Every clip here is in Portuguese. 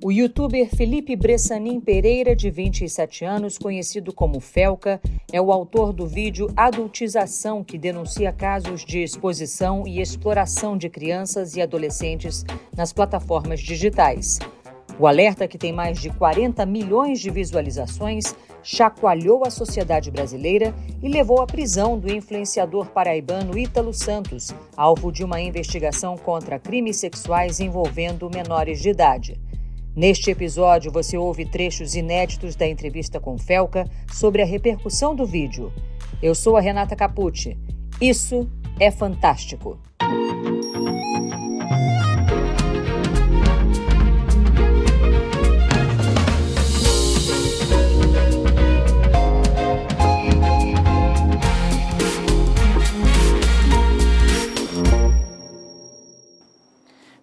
O youtuber Felipe Bressanin Pereira, de 27 anos, conhecido como Felca, é o autor do vídeo Adultização, que denuncia casos de exposição e exploração de crianças e adolescentes nas plataformas digitais. O alerta, que tem mais de 40 milhões de visualizações, chacoalhou a sociedade brasileira e levou à prisão do influenciador paraibano Ítalo Santos, alvo de uma investigação contra crimes sexuais envolvendo menores de idade. Neste episódio, você ouve trechos inéditos da entrevista com Felca sobre a repercussão do vídeo. Eu sou a Renata Capucci. Isso é fantástico.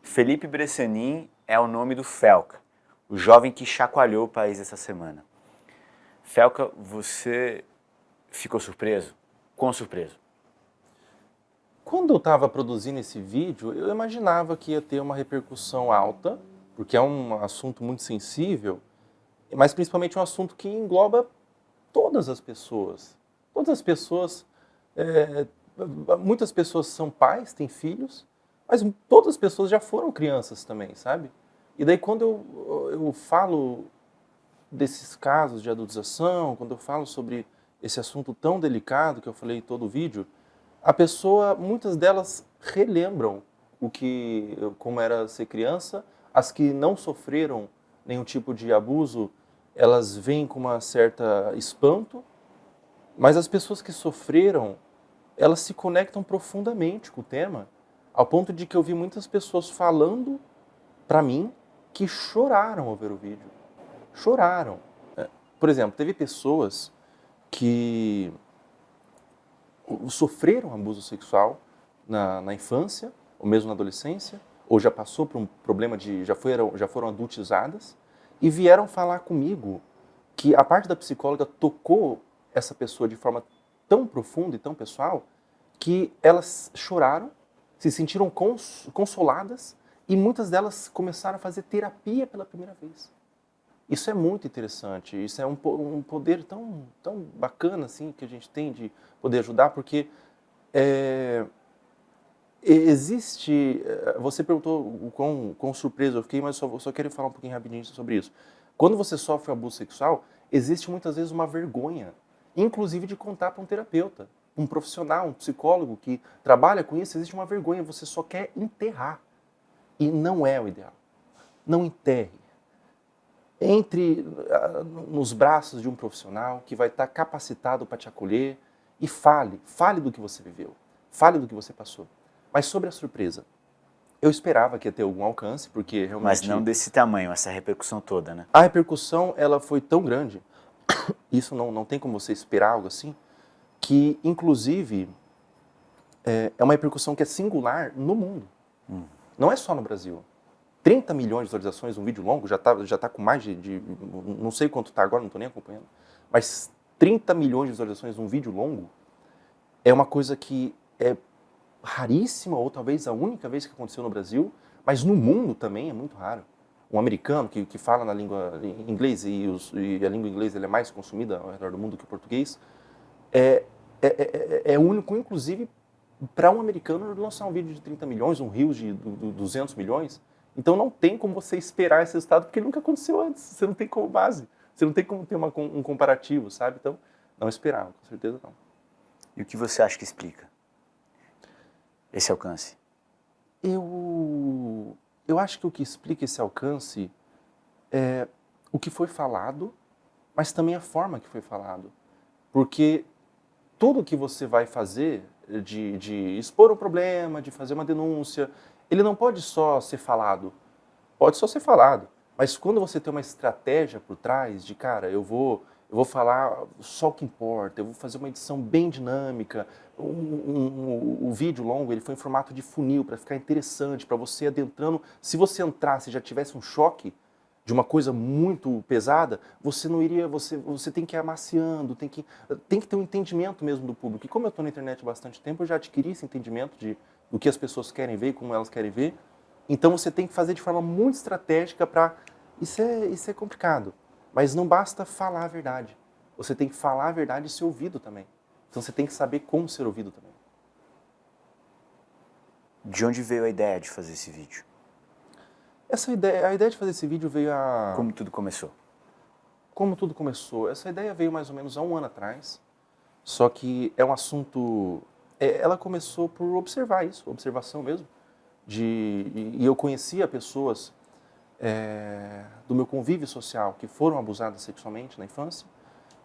Felipe Bressanin é o nome do Felca, o jovem que chacoalhou o país essa semana. Felca, você ficou surpreso? Quão surpreso? Quando eu estava produzindo esse vídeo, eu imaginava que ia ter uma repercussão alta, porque é um assunto muito sensível, mas principalmente um assunto que engloba todas as pessoas. Todas as pessoas, muitas pessoas são pais, têm filhos, mas todas as pessoas já foram crianças também, sabe? E daí quando eu falo desses casos de adultização, quando eu falo sobre esse assunto tão delicado que eu falei em todo o vídeo, muitas delas relembram como era ser criança. As que não sofreram nenhum tipo de abuso, elas vêm com uma certa espanto, mas as pessoas que sofreram, elas se conectam profundamente com o tema, ao ponto de que eu vi muitas pessoas falando para mim que choraram ao ver o vídeo. Choraram. Por exemplo, teve pessoas que sofreram abuso sexual na infância, ou mesmo na adolescência, ou já passou por um problema já foram adultizadas, e vieram falar comigo que a parte da psicóloga tocou essa pessoa de forma tão profunda e tão pessoal, que elas choraram, se sentiram consoladas, e muitas delas começaram a fazer terapia pela primeira vez. Isso é muito interessante, isso é um poder tão bacana assim, que a gente tem de poder ajudar, porque você perguntou o quão surpreso eu fiquei, mas só quero falar um pouquinho rapidinho sobre isso. Quando você sofre abuso sexual, existe muitas vezes uma vergonha, inclusive de contar para um terapeuta, um profissional, um psicólogo que trabalha com isso. Existe uma vergonha, você só quer enterrar. E não é o ideal. Não enterre. Entre nos braços de um profissional que vai estar capacitado para te acolher e fale do que você viveu, fale do que você passou. Mas sobre a surpresa, eu esperava que ia ter algum alcance, porque realmente... Mas não desse tamanho, essa repercussão toda, né? A repercussão, ela foi tão grande, isso não tem como você esperar algo assim, que, inclusive, é uma repercussão que é singular no mundo. Não é só no Brasil. 30 milhões de visualizações, um vídeo longo, já tá com mais não sei quanto está agora, não estou nem acompanhando, mas 30 milhões de visualizações num vídeo longo é uma coisa que é raríssima, ou talvez a única vez que aconteceu no Brasil, mas no mundo também é muito raro. Um americano que fala na língua inglês, e a língua inglesa é mais consumida ao redor do mundo que o português, é único, inclusive, para um americano lançar um vídeo de 30 milhões, um Reels de 200 milhões. Então não tem como você esperar esse resultado, porque nunca aconteceu antes. Você não tem como base, você não tem como ter um comparativo, sabe? Então, não esperava, com certeza não. E o que você acha que explica esse alcance? Eu acho que o que explica esse alcance é o que foi falado, mas também a forma que foi falado. Porque tudo que você vai fazer, de expor um problema, de fazer uma denúncia, ele não pode só ser falado. Pode só ser falado, mas quando você tem uma estratégia por trás de, cara, eu vou falar só o que importa, eu vou fazer uma edição bem dinâmica, o vídeo longo ele foi em formato de funil para ficar interessante, para você adentrando. Se você entrasse e já tivesse um choque de uma coisa muito pesada, você não iria, você tem que ir amaciando, tem que ter um entendimento mesmo do público. E como eu estou na internet há bastante tempo, eu já adquiri esse entendimento do que as pessoas querem ver e como elas querem ver. Então você tem que fazer de forma muito estratégica para Isso é complicado. Mas não basta falar a verdade. Você tem que falar a verdade e ser ouvido também. Então você tem que saber como ser ouvido também. De onde veio a ideia de fazer esse vídeo? A ideia de fazer esse vídeo veio a... Como tudo começou? Como tudo começou? Essa ideia veio mais ou menos há um ano atrás. Só que é um assunto... ela começou por observar isso, observação mesmo. E eu conhecia pessoas do meu convívio social que foram abusadas sexualmente na infância.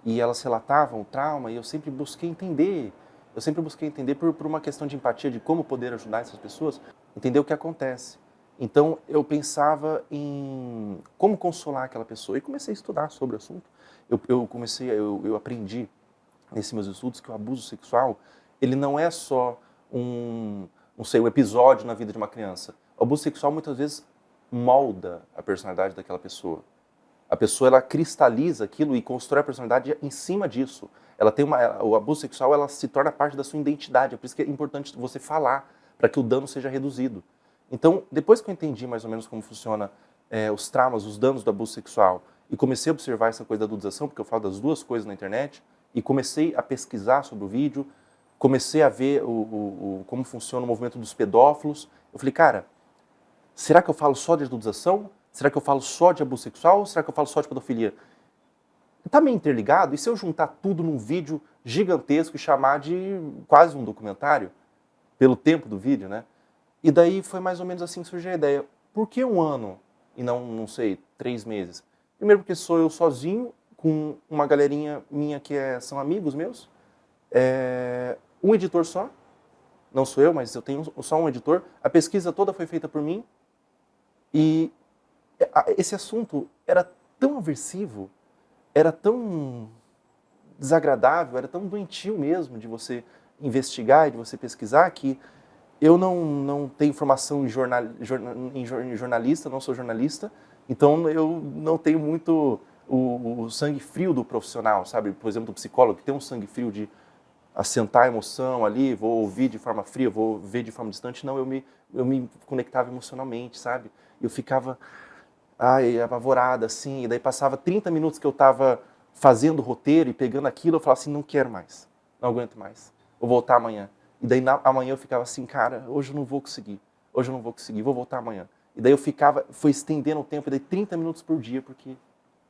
E elas relatavam o trauma e eu sempre busquei entender. Eu sempre busquei entender por uma questão de empatia, de como poder ajudar essas pessoas, entender o que acontece. Então, eu pensava em como consolar aquela pessoa e comecei a estudar sobre o assunto. Eu aprendi, nesses meus estudos, que o abuso sexual, ele não é só um episódio na vida de uma criança. O abuso sexual, muitas vezes, molda a personalidade daquela pessoa. A pessoa, ela cristaliza aquilo e constrói a personalidade em cima disso. O abuso sexual, ela se torna parte da sua identidade. É por isso que é importante você falar, para que o dano seja reduzido. Então, depois que eu entendi mais ou menos como funciona os traumas, os danos do abuso sexual, e comecei a observar essa coisa da adultização, porque eu falo das duas coisas na internet, e comecei a pesquisar sobre o vídeo, comecei a ver como funciona o movimento dos pedófilos. Eu falei, cara, será que eu falo só de adultização? Será que eu falo só de abuso sexual? Ou será que eu falo só de pedofilia? Está meio interligado? E se eu juntar tudo num vídeo gigantesco e chamar de quase um documentário? Pelo tempo do vídeo, né? E daí foi mais ou menos assim que surgiu a ideia. Por que um ano e não sei, 3 meses? Primeiro porque sou eu sozinho, com uma galerinha minha que são amigos meus. Um editor só. Não sou eu, mas eu tenho só um editor. A pesquisa toda foi feita por mim. E esse assunto era tão aversivo, era tão desagradável, era tão doentio mesmo de você investigar e de você pesquisar, que eu não tenho formação em jornalista, não sou jornalista, então eu não tenho muito o sangue frio do profissional, sabe? Por exemplo, do psicólogo, que tem um sangue frio de assentar a emoção ali, vou ouvir de forma fria, vou ver de forma distante. Não, eu me conectava emocionalmente, sabe? Eu ficava apavorada, assim, e daí passava 30 minutos que eu estava fazendo o roteiro e pegando aquilo, eu falava assim, não quero mais, não aguento mais, vou voltar amanhã. E daí amanhã eu ficava assim, cara, hoje eu não vou conseguir, vou voltar amanhã. E daí foi estendendo o tempo, e daí 30 minutos por dia, porque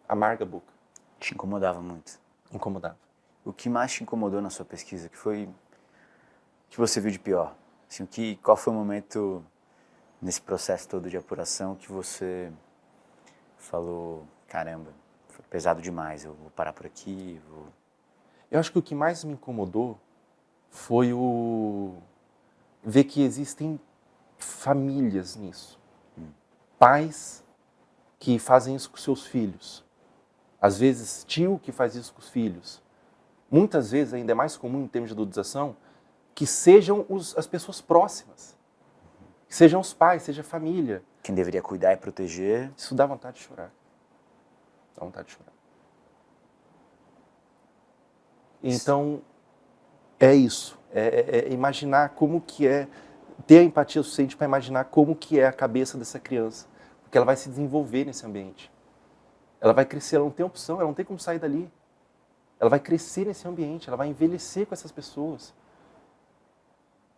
amarga a boca. Te incomodava muito? Incomodava. O que mais te incomodou na sua pesquisa? Que você viu de pior? Assim, qual foi o momento nesse processo todo de apuração que você falou, caramba, foi pesado demais, eu vou parar por aqui? Eu acho que o que mais me incomodou foi ver que existem famílias nisso. Pais que fazem isso com seus filhos. Às vezes, tio que faz isso com os filhos. Muitas vezes, ainda é mais comum em termos de adultização, que sejam as pessoas próximas. Que sejam os pais, seja a família. Quem deveria cuidar e proteger. Isso dá vontade de chorar. Dá vontade de chorar. Então, é isso. É imaginar como que é, ter a empatia suficiente para imaginar como que é a cabeça dessa criança. Porque ela vai se desenvolver nesse ambiente. Ela vai crescer, ela não tem opção, ela não tem como sair dali. Ela vai crescer nesse ambiente, ela vai envelhecer com essas pessoas.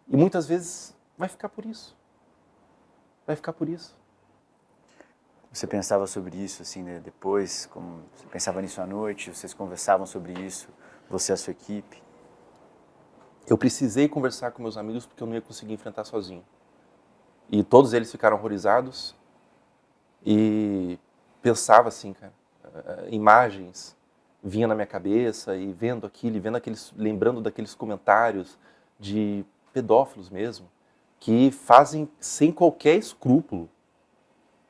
E muitas vezes vai ficar por isso. Vai ficar por isso. Você pensava sobre isso, assim, né? Depois, como você pensava nisso à noite, vocês conversavam sobre isso, você e a sua equipe? Eu precisei conversar com meus amigos porque eu não ia conseguir enfrentar sozinho. E todos eles ficaram horrorizados e pensava assim, cara, imagens vinha na minha cabeça e vendo aquilo, lembrando daqueles comentários de pedófilos mesmo, que fazem sem qualquer escrúpulo.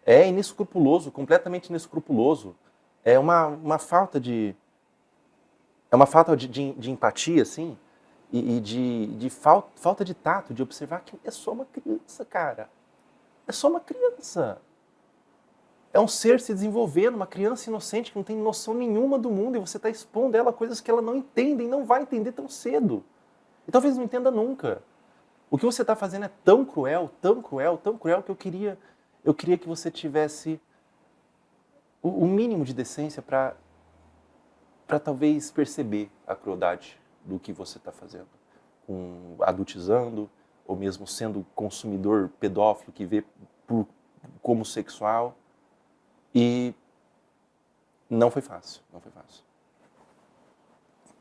É inescrupuloso, completamente inescrupuloso. É uma falta de empatia, assim, e de falta de tato, de observar que é só uma criança, cara. É só uma criança. É um ser se desenvolvendo, uma criança inocente que não tem noção nenhuma do mundo, e você está expondo ela a coisas que ela não entende e não vai entender tão cedo. E talvez não entenda nunca. O que você está fazendo é tão cruel, tão cruel, tão cruel, que eu queria que você tivesse o mínimo de decência para talvez perceber a crueldade do que você está fazendo, adultizando, ou mesmo sendo consumidor pedófilo que vê como sexual. E não foi fácil, não foi fácil.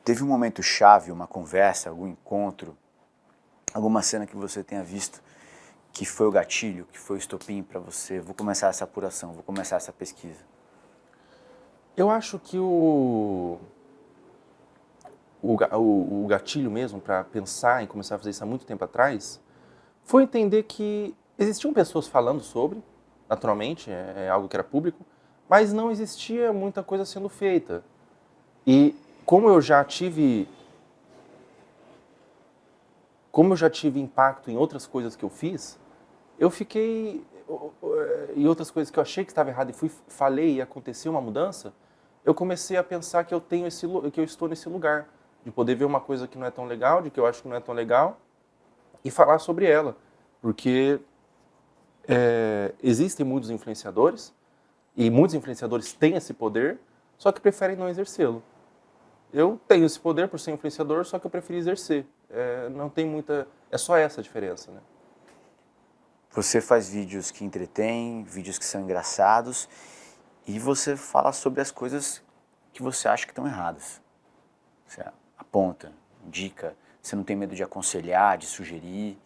Teve um momento chave, uma conversa, algum encontro, alguma cena que você tenha visto que foi o gatilho, que foi o estopim para você, vou começar essa apuração, vou começar essa pesquisa? Eu acho que o gatilho mesmo para pensar em começar a fazer isso há muito tempo atrás foi entender que existiam pessoas falando sobre, naturalmente, é algo que era público, mas não existia muita coisa sendo feita. E como eu já tive impacto em outras coisas que eu fiz, eu fiquei, e outras coisas que eu achei que estava errado e falei e aconteceu uma mudança, eu comecei a pensar que eu estou nesse lugar, de poder ver uma coisa que não é tão legal, de que eu acho que não é tão legal, e falar sobre ela. Porque existem muitos influenciadores, e muitos influenciadores têm esse poder, só que preferem não exercê-lo. Eu tenho esse poder por ser influenciador, só que eu preferi exercer. Não tem muita... É só essa a diferença, né? Você faz vídeos que entretêm, vídeos que são engraçados, e você fala sobre as coisas que você acha que estão erradas. Você aponta, indica, você não tem medo de aconselhar, de sugerir.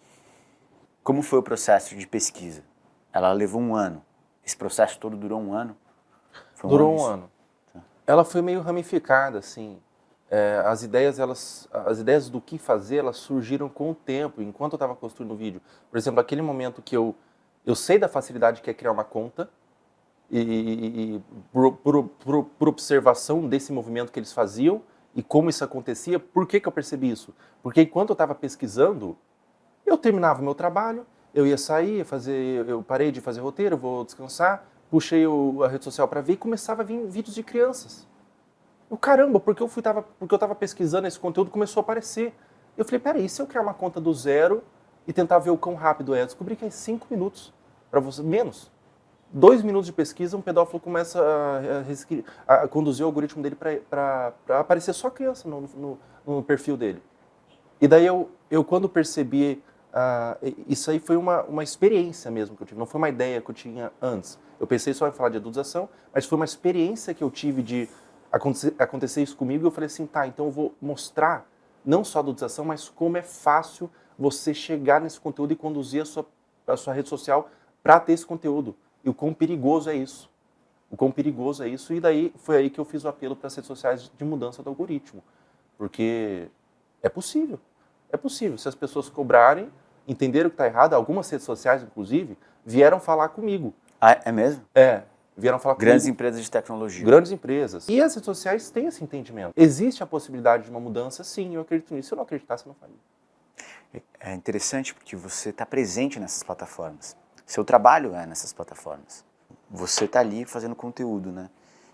Como foi o processo de pesquisa? Ela levou 1 ano. Esse processo todo durou 1 ano? Durou 1 ano. Tá. Ela foi meio ramificada, assim. As ideias do que fazer, elas surgiram com o tempo, enquanto eu estava construindo o vídeo. Por exemplo, aquele momento que eu sei da facilidade que é criar uma conta, e por observação desse movimento que eles faziam, e como isso acontecia, por que eu percebi isso? Porque enquanto eu estava pesquisando, eu terminava o meu trabalho, eu ia sair, eu parei de fazer roteiro, vou descansar, puxei a rede social para ver e começava a vir vídeos de crianças. Caramba, porque eu estava pesquisando esse conteúdo, começou a aparecer. Eu falei, peraí, se eu criar uma conta do zero e tentar ver o quão rápido é? Eu descobri que é 5 minutos, para você, menos. 2 minutos de pesquisa, um pedófilo começa a conduzir o algoritmo dele para aparecer só criança no perfil dele. E daí eu quando percebi, isso aí foi uma experiência mesmo que eu tive, não foi uma ideia que eu tinha antes. Eu pensei só em falar de adultização, mas foi uma experiência que eu tive de acontecer isso comigo, e eu falei assim, tá, então eu vou mostrar não só a adultização, mas como é fácil você chegar nesse conteúdo e conduzir a sua rede social para ter esse conteúdo. E o quão perigoso é isso. O quão perigoso é isso. E daí foi aí que eu fiz o apelo para as redes sociais de mudança do algoritmo. Porque é possível. É possível. Se as pessoas cobrarem, entenderam que está errado, algumas redes sociais, inclusive, vieram falar comigo. Ah, é mesmo? Vieram falar comigo. Grandes empresas de tecnologia. Grandes empresas. E as redes sociais têm esse entendimento. Existe a possibilidade de uma mudança? Sim, eu acredito nisso. Se eu não acreditasse, eu não faria. É interessante porque você está presente nessas plataformas. Seu trabalho é nessas plataformas. Você está ali fazendo conteúdo, né?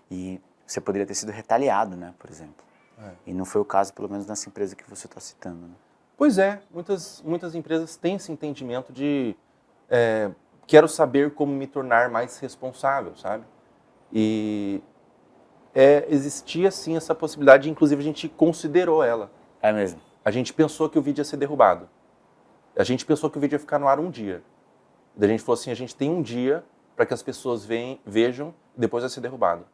E você poderia ter sido retaliado, né, por exemplo. E não foi o caso, pelo menos, nessa empresa que você está citando, né? Pois é. Muitas empresas têm esse entendimento de... quero saber como me tornar mais responsável, sabe? E existia, sim, essa possibilidade, inclusive a gente considerou ela. É mesmo? A gente pensou que o vídeo ia ser derrubado. A gente pensou que o vídeo ia ficar no ar 1 dia. Daí a gente falou assim, a gente tem 1 dia para que as pessoas vejam e depois vai ser derrubado.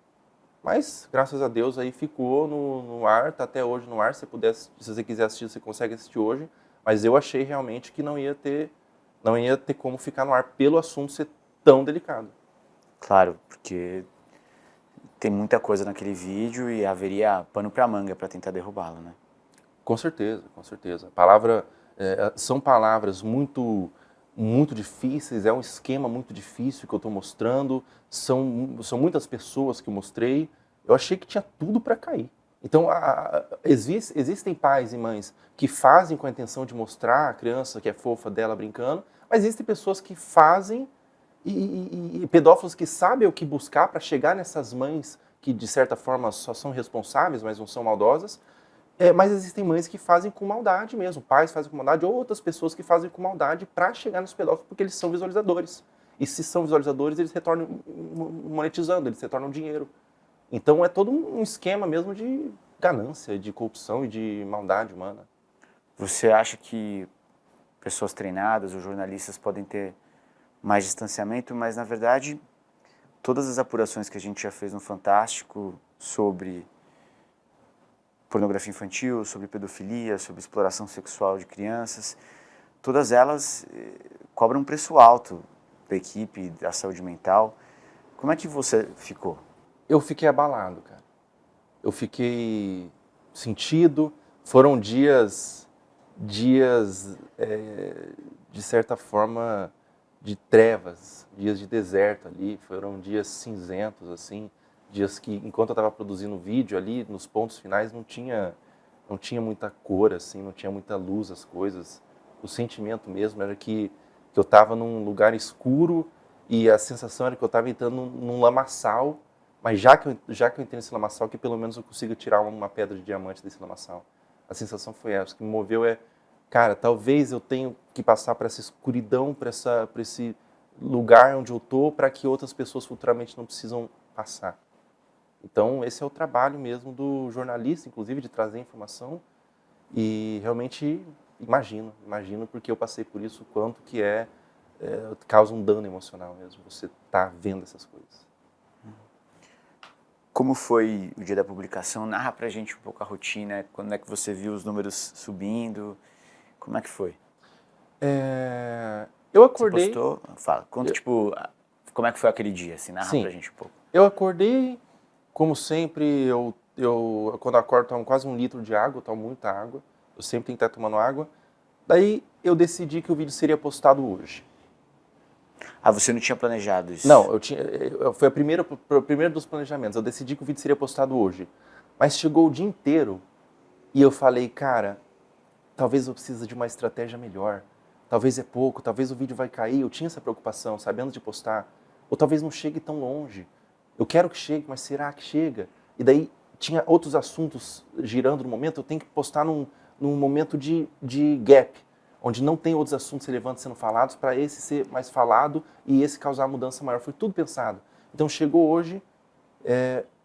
Mas, graças a Deus, aí ficou no ar, está até hoje no ar. Se você quiser assistir, você consegue assistir hoje. Mas eu achei realmente que não ia ter como ficar no ar pelo assunto ser tão delicado. Claro, porque tem muita coisa naquele vídeo e haveria pano para manga para tentar derrubá-lo, né? Com certeza, com certeza. São palavras muito difíceis, é um esquema muito difícil que eu estou mostrando, são muitas pessoas que eu mostrei. Eu achei que tinha tudo para cair. Então, existem pais e mães que fazem com a intenção de mostrar a criança que é fofa dela brincando, mas existem pessoas que fazem e pedófilos que sabem o que buscar para chegar nessas mães que, de certa forma, só são responsáveis, mas não são maldosas. Mas existem mães que fazem com maldade mesmo, pais fazem com maldade, ou outras pessoas que fazem com maldade para chegar nos pedófilos, porque eles são visualizadores. E se são visualizadores, eles retornam monetizando, eles retornam dinheiro. Então é todo um esquema mesmo de ganância, de corrupção e de maldade humana. Você acha que pessoas treinadas ou jornalistas podem ter mais distanciamento, mas na verdade todas as apurações que a gente já fez no Fantástico sobre pornografia infantil, sobre pedofilia, sobre exploração sexual de crianças, todas elas cobram um preço alto da equipe, da saúde mental. Como é que você ficou? Eu fiquei abalado, cara. Eu fiquei sentido. Foram dias de certa forma, de trevas, dias de deserto ali. Foram dias cinzentos, assim, dias que, enquanto eu estava produzindo o vídeo ali, nos pontos finais, não tinha muita cor, assim, não tinha muita luz as coisas. O sentimento mesmo era que eu estava num lugar escuro e a sensação era que eu estava entrando num lamaçal, mas já que eu entrei nesse lamaçal, que pelo menos eu consiga tirar uma pedra de diamante desse lamaçal. A sensação foi essa. O que me moveu é, cara, talvez eu tenha que passar por essa escuridão, por esse lugar onde eu estou, para que outras pessoas futuramente não precisam passar. Então, esse é o trabalho mesmo do jornalista, inclusive, de trazer informação. E realmente imagino porque eu passei por isso, o quanto que causa um dano emocional mesmo, você tá vendo essas coisas. Como foi o dia da publicação? Narra pra gente um pouco a rotina, quando é que você viu os números subindo, como é que foi? Eu acordei... Você postou? Fala, conta como é que foi aquele dia, assim, narra pra gente um pouco. Eu acordei, como sempre, eu quando eu acordo tomo quase 1 litro de água, eu tomo muita água, eu sempre tenho que estar tomando água. Daí eu decidi que o vídeo seria postado hoje. Ah, você não tinha planejado isso? Não, foi o primeiro dos planejamentos. Eu decidi que o vídeo seria postado hoje. Mas chegou o dia inteiro e eu falei, cara, talvez eu precise de uma estratégia melhor. Talvez é pouco, talvez o vídeo vai cair. Eu tinha essa preocupação, sabendo de postar. Ou talvez não chegue tão longe. Eu quero que chegue, mas será que chega? E daí tinha outros assuntos girando no momento. Eu tenho que postar num momento de gap, onde não tem outros assuntos relevantes sendo falados, para esse ser mais falado e esse causar mudança maior. Foi tudo pensado. Então chegou hoje,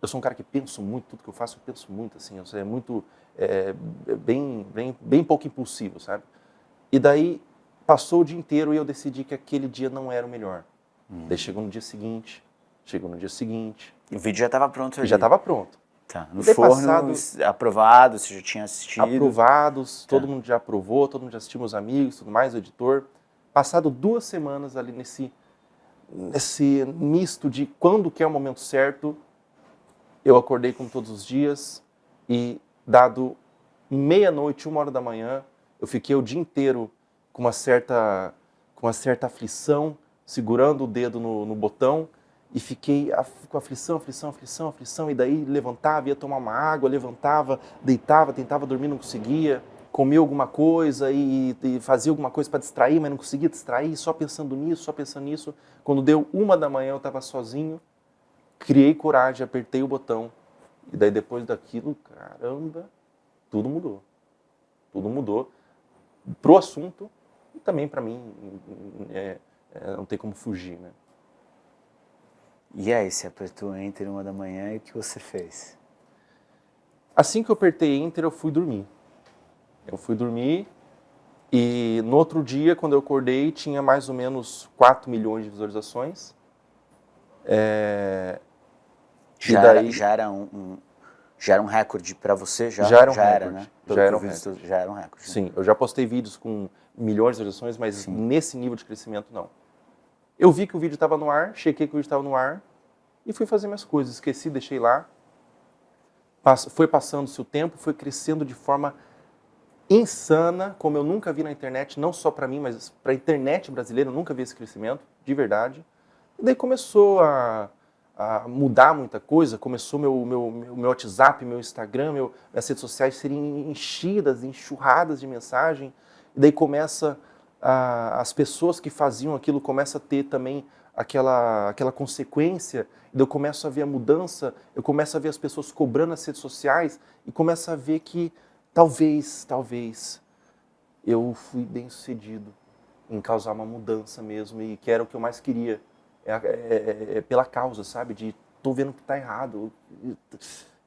eu sou um cara que penso muito, tudo que eu faço eu penso muito, assim, eu sou muito, bem pouco impulsivo, sabe? E daí passou o dia inteiro e eu decidi que aquele dia não era o melhor. Daí chegou no dia seguinte. O vídeo já estava pronto ali? Já estava pronto. Tá, no forno, aprovado, você já tinha assistido? Aprovados, todo mundo já aprovou, todo mundo já assistiu, meus amigos, tudo mais, o editor. Passado 2 semanas ali nesse misto de quando que é o momento certo, eu acordei como todos os dias e dado meia-noite, 1h da manhã, eu fiquei o dia inteiro com uma certa aflição, segurando o dedo no botão, e fiquei com aflição, e daí levantava, ia tomar uma água, levantava, deitava, tentava dormir, não conseguia, comia alguma coisa e fazia alguma coisa para distrair, mas não conseguia distrair, só pensando nisso. Quando deu 1h da manhã, eu estava sozinho, criei coragem, apertei o botão, e daí depois daquilo, caramba, tudo mudou. Tudo mudou pro assunto e também para mim, não tem como fugir, né? E aí, você apertou Enter 1h da manhã e o que você fez? Assim que eu apertei Enter, eu fui dormir. E no outro dia, quando eu acordei, tinha mais ou menos 4 milhões de visualizações. Já era um recorde para você? Já era um recorde, né? Já era um recorde. Né? Sim, eu já postei vídeos com milhões de visualizações, mas nesse nível de crescimento, não. Eu vi que o vídeo estava no ar, chequei que o vídeo estava no ar e fui fazer minhas coisas. Esqueci, deixei lá. Foi passando-se o tempo, foi crescendo de forma insana, como eu nunca vi na internet, não só para mim, mas para a internet brasileira, eu nunca vi esse crescimento, de verdade. E daí começou a mudar muita coisa, começou meu WhatsApp, meu Instagram, minhas redes sociais serem enxurradas de mensagem. E daí começa as pessoas que faziam aquilo começam a ter também aquela consequência, e daí eu começo a ver a mudança, eu começo a ver as pessoas cobrando nas redes sociais e começo a ver que talvez eu fui bem sucedido em causar uma mudança mesmo, e que era o que eu mais queria. é pela causa, sabe? De tô vendo que tá errado,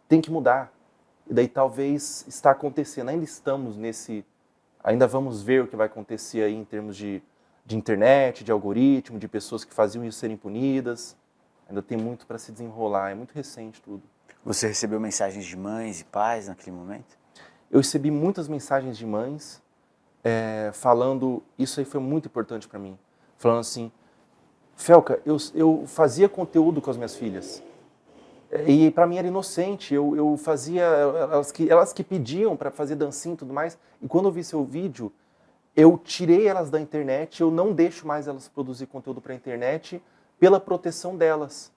tem que mudar. E daí talvez está acontecendo, ainda estamos nesse, ainda vamos ver o que vai acontecer aí em termos de internet, de algoritmo, de pessoas que faziam isso serem punidas. Ainda tem muito para se desenrolar, é muito recente tudo. Você recebeu mensagens de mães e pais naquele momento? Eu recebi muitas mensagens de mães falando, isso aí foi muito importante para mim, falando assim, Felca, eu fazia conteúdo com as minhas filhas. E para mim era inocente, eu fazia, elas que pediam para fazer dancinha e tudo mais, e quando eu vi seu vídeo, eu tirei elas da internet, eu não deixo mais elas produzir conteúdo para a internet pela proteção delas.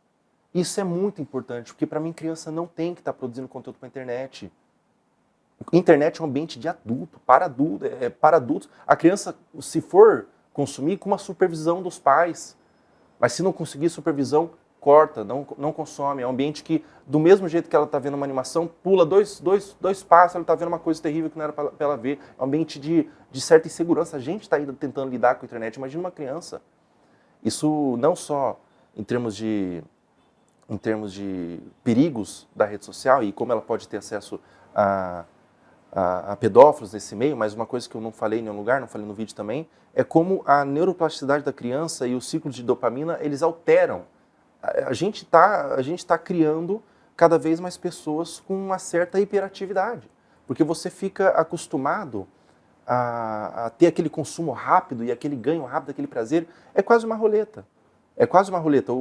Isso é muito importante, porque para mim criança não tem que estar produzindo conteúdo para a internet. Internet é um ambiente de adulto, para adultos. A criança, se for consumir, com uma supervisão dos pais, mas se não conseguir supervisão, corta, não consome. É um ambiente que, do mesmo jeito que ela está vendo uma animação, pula dois passos, ela está vendo uma coisa terrível que não era para ela ver. É um ambiente de certa insegurança. A gente está tentando lidar com a internet. Imagina uma criança. Isso não só em termos de perigos da rede social e como ela pode ter acesso a pedófilos nesse meio, mas uma coisa que eu não falei em nenhum lugar, não falei no vídeo também, é como a neuroplasticidade da criança e o ciclo de dopamina, eles alteram. A gente tá criando cada vez mais pessoas com uma certa hiperatividade, porque você fica acostumado a ter aquele consumo rápido e aquele ganho rápido, aquele prazer, é quase uma roleta. É quase uma roleta,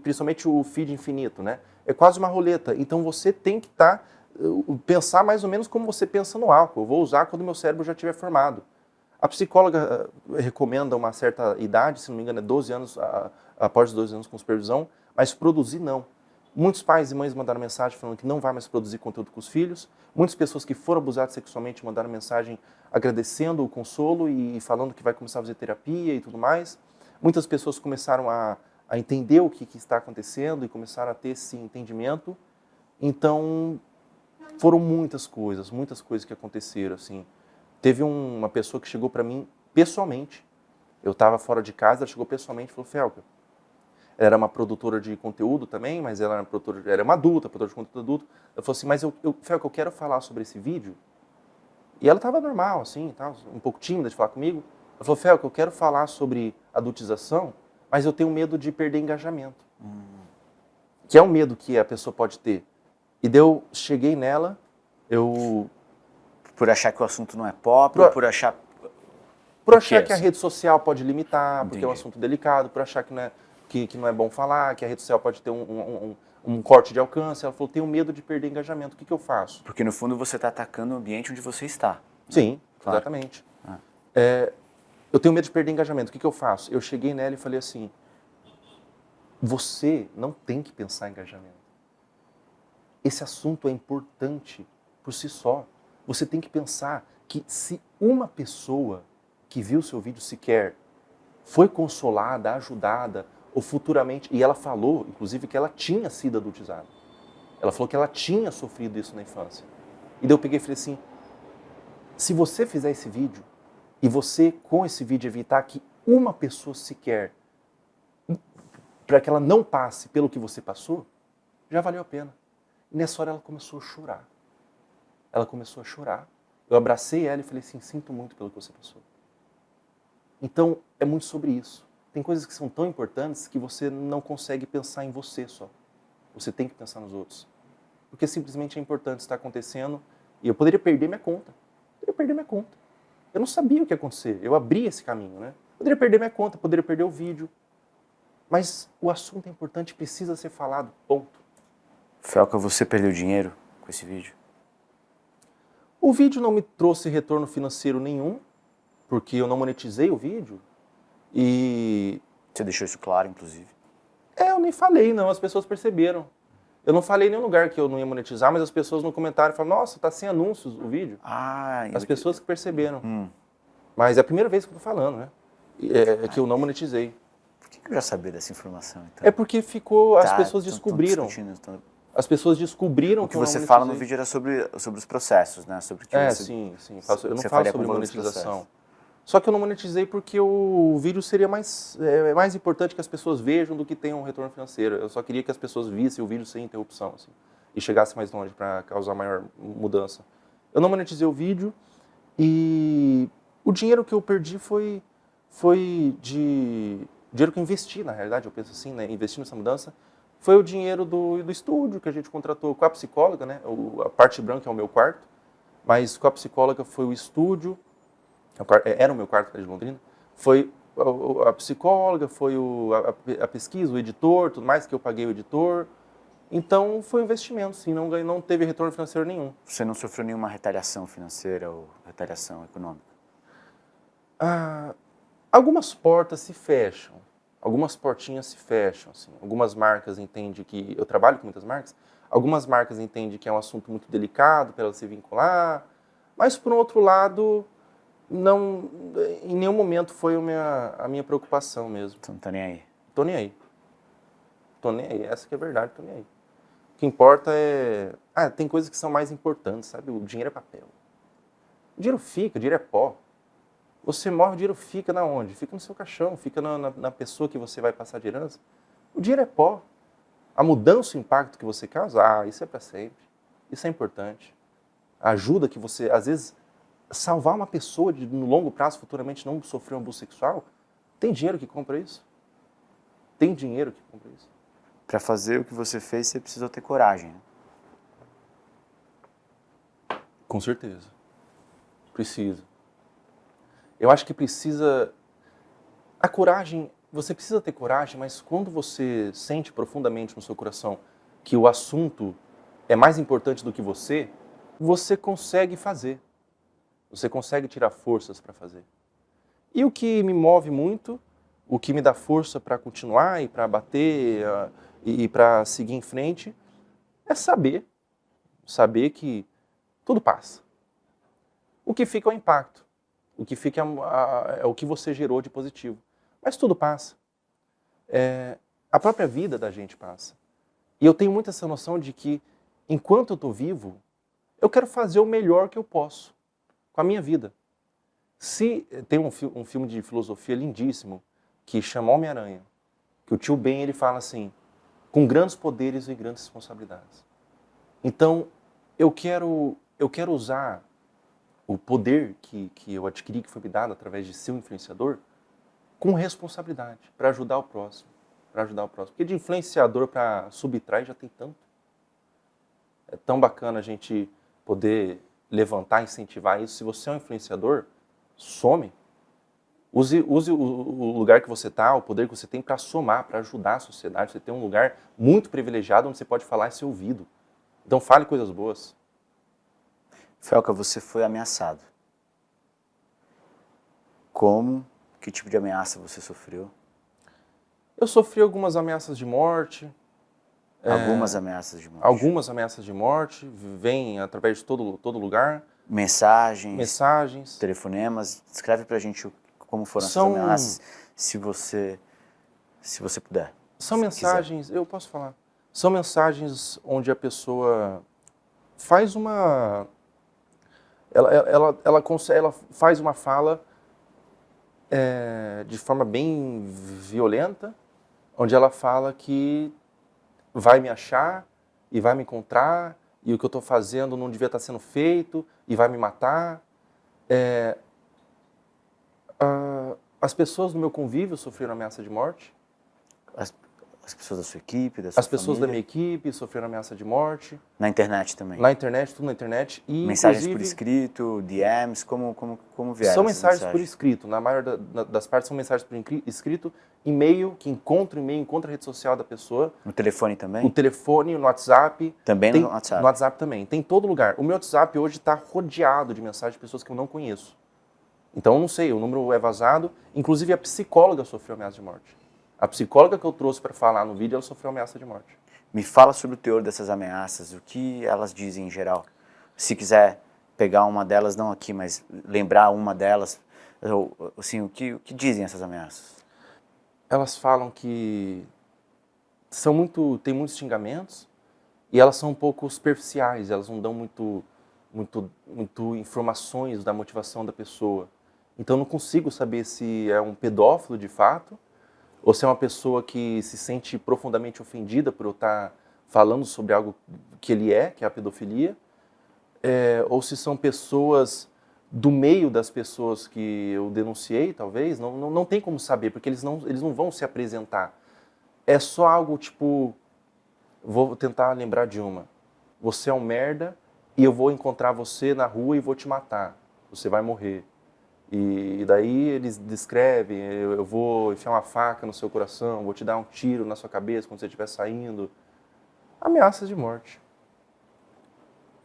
principalmente o feed infinito, né? É quase uma roleta. Então você tem que pensar mais ou menos como você pensa no álcool. Eu vou usar quando meu cérebro já estiver formado. A psicóloga recomenda uma certa idade, se não me engano é 12 anos, após 12 anos com supervisão, mas produzir não. Muitos pais e mães mandaram mensagem falando que não vai mais produzir conteúdo com os filhos. Muitas pessoas que foram abusadas sexualmente mandaram mensagem agradecendo o consolo e falando que vai começar a fazer terapia e tudo mais. Muitas pessoas começaram a entender o que está acontecendo e começaram a ter esse entendimento. Então, foram muitas coisas que aconteceram, assim. Teve uma pessoa que chegou para mim pessoalmente. Eu estava fora de casa, ela chegou pessoalmente e falou, Felca, ela era uma produtora de conteúdo também, mas ela era uma adulta, produtora de conteúdo adulto. Ela falou assim, mas Felca, eu quero falar sobre esse vídeo. E ela estava normal, assim, um pouco tímida de falar comigo. Ela falou, Felca, eu quero falar sobre adultização, mas eu tenho medo de perder engajamento. Que é um medo que a pessoa pode ter. E daí eu cheguei nela, Por achar que o assunto não é pop, ou por achar... Por achar que a rede social pode limitar, porque Entendi. é um assunto delicado, por achar que não é bom falar, que a rede social pode ter um corte de alcance. Ela falou, tenho medo de perder engajamento, o que eu faço? Porque no fundo você está atacando o ambiente onde você está. Sim, Claro. exatamente. Eu tenho medo de perder engajamento, o que eu faço? Eu cheguei nela e falei assim, você não tem que pensar em engajamento. Esse assunto é importante por si só. Você tem que pensar que se uma pessoa que viu o seu vídeo sequer foi consolada, ajudada, ou futuramente... E ela falou, inclusive, que ela tinha sido adultizada. Ela falou que ela tinha sofrido isso na infância. E daí eu peguei e falei assim, se você fizer esse vídeo, e você, com esse vídeo, evitar que uma pessoa sequer, para que ela não passe pelo que você passou, já valeu a pena. E nessa hora ela começou a chorar. Ela começou a chorar. Eu abracei ela e falei assim, sinto muito pelo que você passou. Então, é muito sobre isso. Tem coisas que são tão importantes que você não consegue pensar em você só. Você tem que pensar nos outros. Porque simplesmente é importante estar acontecendo e eu poderia perder minha conta. Eu não sabia o que ia acontecer. Eu abri esse caminho, né? Poderia perder minha conta, poderia perder o vídeo. Mas o assunto é importante e precisa ser falado, ponto. Felca, você perdeu dinheiro com esse vídeo? O vídeo não me trouxe retorno financeiro nenhum, porque eu não monetizei o vídeo. E... Você deixou isso claro, inclusive. eu nem falei, não. As pessoas perceberam. Eu não falei em nenhum lugar que eu não ia monetizar, mas as pessoas no comentário falam, nossa, tá sem anúncios o vídeo. As pessoas que perceberam. Mas é a primeira vez que eu tô falando, né? Que eu não monetizei. Por que eu já sabia dessa informação, então? É porque ficou... As pessoas descobriram. As pessoas descobriram O que eu não você fala no monetizei. vídeo era sobre os processos, né? Sobre o que Sim. Eu não falo sobre monetização. Só que eu não monetizei porque o vídeo seria mais importante que as pessoas vejam do que tenham um retorno financeiro. Eu só queria que as pessoas vissem o vídeo sem interrupção, assim, e chegasse mais longe para causar maior mudança. Eu não monetizei o vídeo e o dinheiro que eu perdi foi dinheiro que eu investi, na realidade, eu penso assim, né, investi nessa mudança, foi o dinheiro do estúdio que a gente contratou com a psicóloga, né, a parte branca é o meu quarto, mas com a psicóloga foi o estúdio, era o meu quarto de Londrina, foi a psicóloga, foi a pesquisa, o editor, tudo mais, que eu paguei o editor. Então foi um investimento, sim, não teve retorno financeiro nenhum. Você não sofreu nenhuma retaliação financeira ou retaliação econômica? Algumas portas se fecham, algumas portinhas se fecham. Assim. Algumas marcas entendem que... Eu trabalho com muitas marcas. Algumas marcas entendem que é um assunto muito delicado para elas se vincular, mas, por um outro lado, não, em nenhum momento foi a minha preocupação mesmo. Você não tá nem aí? Tô nem aí. Tô nem aí, essa que é a verdade, tô nem aí. O que importa é... tem coisas que são mais importantes, sabe? O dinheiro é papel. O dinheiro fica, o dinheiro é pó. Você morre, o dinheiro fica na onde? Fica no seu caixão, fica na pessoa que você vai passar de herança. O dinheiro é pó. A mudança, o impacto que você causa, isso é para sempre. Isso é importante. A ajuda que você, às vezes, salvar uma pessoa de, no longo prazo, futuramente não sofrer um abuso sexual, tem dinheiro que compra isso? Tem dinheiro que compra isso? Para fazer o que você fez, você precisou ter coragem, né? Com certeza. Precisa. Eu acho que precisa... A coragem, você precisa ter coragem, mas quando você sente profundamente no seu coração que o assunto é mais importante do que você consegue fazer. Você consegue tirar forças para fazer. E o que me move muito, o que me dá força para continuar e para bater e para seguir em frente, é saber que tudo passa. O que fica é o impacto. O que fica é o que você gerou de positivo. Mas tudo passa. A própria vida da gente passa. E eu tenho muito essa noção de que, enquanto eu estou vivo, eu quero fazer o melhor que eu posso com a minha vida. Tem um filme de filosofia lindíssimo que chama Homem-Aranha, que o tio Ben ele fala assim, com grandes poderes e grandes responsabilidades. Então, eu quero usar o poder que eu adquiri, que foi me dado através de ser um influenciador, com responsabilidade, para ajudar o próximo. Porque de influenciador para subtrair já tem tanto. É tão bacana a gente poder levantar, incentivar isso. Se você é um influenciador, some. Use o lugar que você está, o poder que você tem para somar, para ajudar a sociedade. Você tem um lugar muito privilegiado onde você pode falar e ser ouvido. Então fale coisas boas. Felca, você foi ameaçado. Como? Que tipo de ameaça você sofreu? Eu sofri algumas ameaças de morte. Algumas ameaças de morte. Algumas ameaças de morte, vêm através de todo lugar. Mensagens. Telefonemas. Descreve pra gente como foram essas ameaças, se você puder. São mensagens, eu posso falar. São mensagens onde a pessoa faz uma... Ela faz uma fala de forma bem violenta, onde ela fala que vai me achar e vai me encontrar e o que eu estou fazendo não devia estar sendo feito e vai me matar. As pessoas do meu convívio sofreram ameaça de morte. As pessoas da sua equipe, da sua As pessoas família. da minha equipe sofreram ameaça de morte. Na internet também? Na internet, tudo na internet. E, mensagens por escrito, DMs, como vieram? São mensagens por escrito. Na maioria das partes são mensagens por escrito, e-mail, que encontra o e-mail, encontra a rede social da pessoa. No telefone também? No telefone, no WhatsApp. Também no WhatsApp? No WhatsApp também. Tem em todo lugar. O meu WhatsApp hoje está rodeado de mensagens de pessoas que eu não conheço. Então eu não sei, o número é vazado. Inclusive a psicóloga sofreu ameaça de morte. A psicóloga que eu trouxe para falar no vídeo, ela sofreu ameaça de morte. Me fala sobre o teor dessas ameaças, o que elas dizem em geral. Se quiser pegar uma delas, não aqui, mas lembrar uma delas, assim, o que dizem essas ameaças? Elas falam que tem muitos xingamentos e elas são um pouco superficiais, elas não dão muito informações da motivação da pessoa. Então eu não consigo saber se é um pedófilo de fato, ou se é uma pessoa que se sente profundamente ofendida por eu estar falando sobre algo que ele que é a pedofilia, ou se são pessoas do meio das pessoas que eu denunciei, talvez, não tem como saber, porque eles não vão se apresentar. É só algo tipo, vou tentar lembrar de uma, você é um merda e eu vou encontrar você na rua e vou te matar, você vai morrer. E daí eles descrevem, eu vou enfiar uma faca no seu coração, vou te dar um tiro na sua cabeça quando você estiver saindo. Ameaças de morte.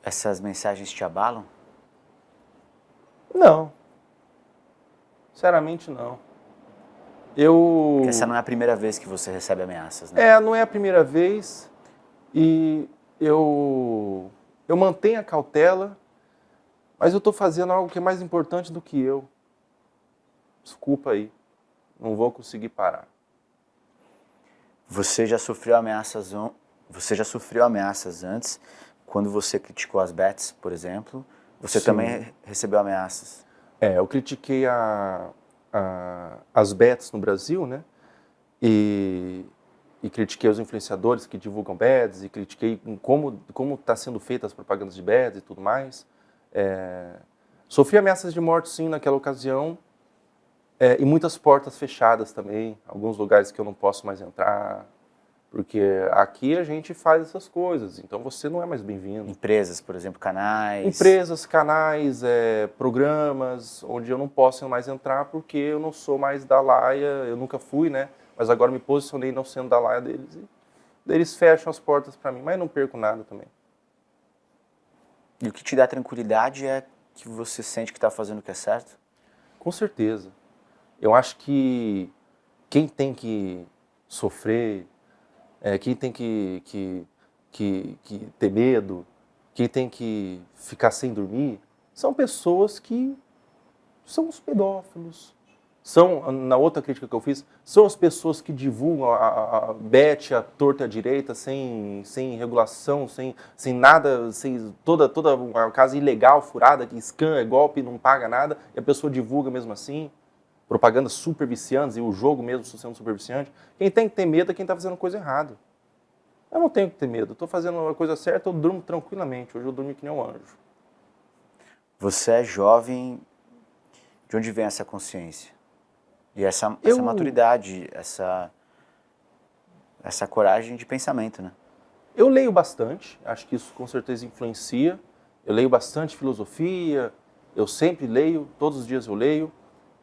Essas mensagens te abalam? Não. Sinceramente, não. Porque essa não é a primeira vez que você recebe ameaças, né? Não é a primeira vez e eu mantenho a cautela, mas eu estou fazendo algo que é mais importante do que eu. Desculpa aí, não vou conseguir parar. Você já sofreu ameaças antes, quando você criticou as bets, por exemplo. Você Sim. também recebeu ameaças. Eu critiquei as bets no Brasil, né? E critiquei os influenciadores que divulgam bets, e critiquei como está sendo feitas as propagandas de bets e tudo mais. Sofri ameaças de morte, sim, naquela ocasião. E muitas portas fechadas também, alguns lugares que eu não posso mais entrar, porque aqui a gente faz essas coisas, então você não é mais bem-vindo. Empresas, por exemplo, canais. Empresas, canais, programas, onde eu não posso mais entrar porque eu não sou mais da laia, eu nunca fui, né? Mas agora me posicionei não sendo da laia deles. E eles fecham as portas para mim, mas não perco nada também. E o que te dá tranquilidade é que você sente que está fazendo o que é certo? Com certeza. Eu acho que quem tem que sofrer, quem tem que ter medo, quem tem que ficar sem dormir, são pessoas que são os pedófilos. Na outra crítica que eu fiz, são as pessoas que divulgam a bet, a torta e a direita, sem regulação, sem nada, sem toda uma casa ilegal, furada, que scam, golpe, não paga nada, e a pessoa divulga mesmo assim. Propagandas super viciantes e o jogo mesmo sendo super viciante. Quem tem que ter medo é quem está fazendo coisa errada. Eu não tenho que ter medo. Estou fazendo a coisa certa, eu durmo tranquilamente. Hoje eu durmo que nem um anjo. Você é jovem. De onde vem essa consciência? E essa maturidade, essa coragem de pensamento, né? Eu leio bastante. Acho que isso com certeza influencia. Eu leio bastante filosofia. Eu sempre leio. Todos os dias eu leio.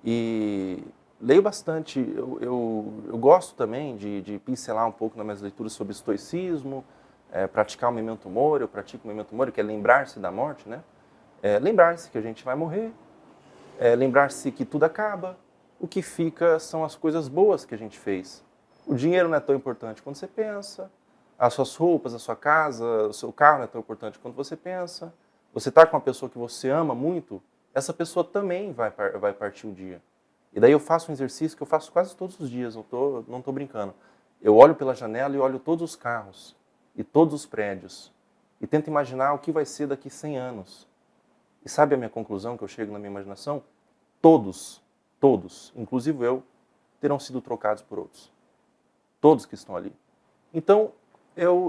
E leio bastante, eu gosto também de pincelar um pouco nas minhas leituras sobre estoicismo, praticar o memento mori, eu pratico o memento mori, que é lembrar-se da morte, né? Lembrar-se que a gente vai morrer, lembrar-se que tudo acaba, o que fica são as coisas boas que a gente fez. O dinheiro não é tão importante quanto você pensa, as suas roupas, a sua casa, o seu carro não é tão importante quanto você pensa, você está com uma pessoa que você ama muito, essa pessoa também vai partir um dia. E daí eu faço um exercício que eu faço quase todos os dias, não estou brincando. Eu olho pela janela e olho todos os carros e todos os prédios e tento imaginar o que vai ser daqui 100 anos. E sabe a minha conclusão que eu chego na minha imaginação? Todos, inclusive eu, terão sido trocados por outros. Todos que estão ali. Então,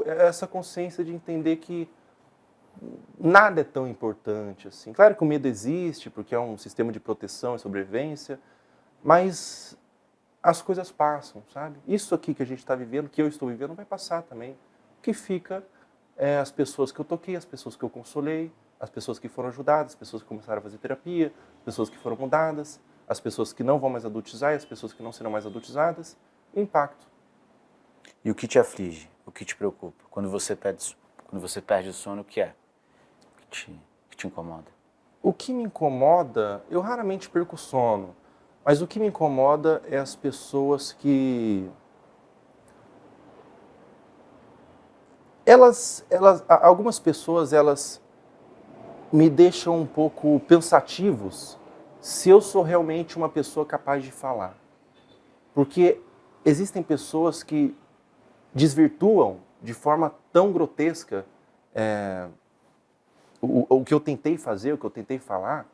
essa consciência de entender que nada é tão importante assim. Claro que o medo existe, porque é um sistema de proteção e sobrevivência, mas as coisas passam, sabe? Isso aqui que a gente está vivendo, que eu estou vivendo, vai passar também. O que fica é as pessoas que eu toquei, as pessoas que eu consolei, as pessoas que foram ajudadas, as pessoas que começaram a fazer terapia, as pessoas que foram mudadas, as pessoas que não vão mais adultizar e as pessoas que não serão mais adultizadas. O impacto. E o que te aflige? O que te preocupa? Quando você perde o sono, o que é? Que te incomoda? O que me incomoda, eu raramente perco o sono, mas o que me incomoda é as pessoas que algumas pessoas, elas me deixam um pouco pensativos se eu sou realmente uma pessoa capaz de falar. Porque existem pessoas que desvirtuam de forma tão grotesca o que eu tentei fazer, o que eu tentei falar,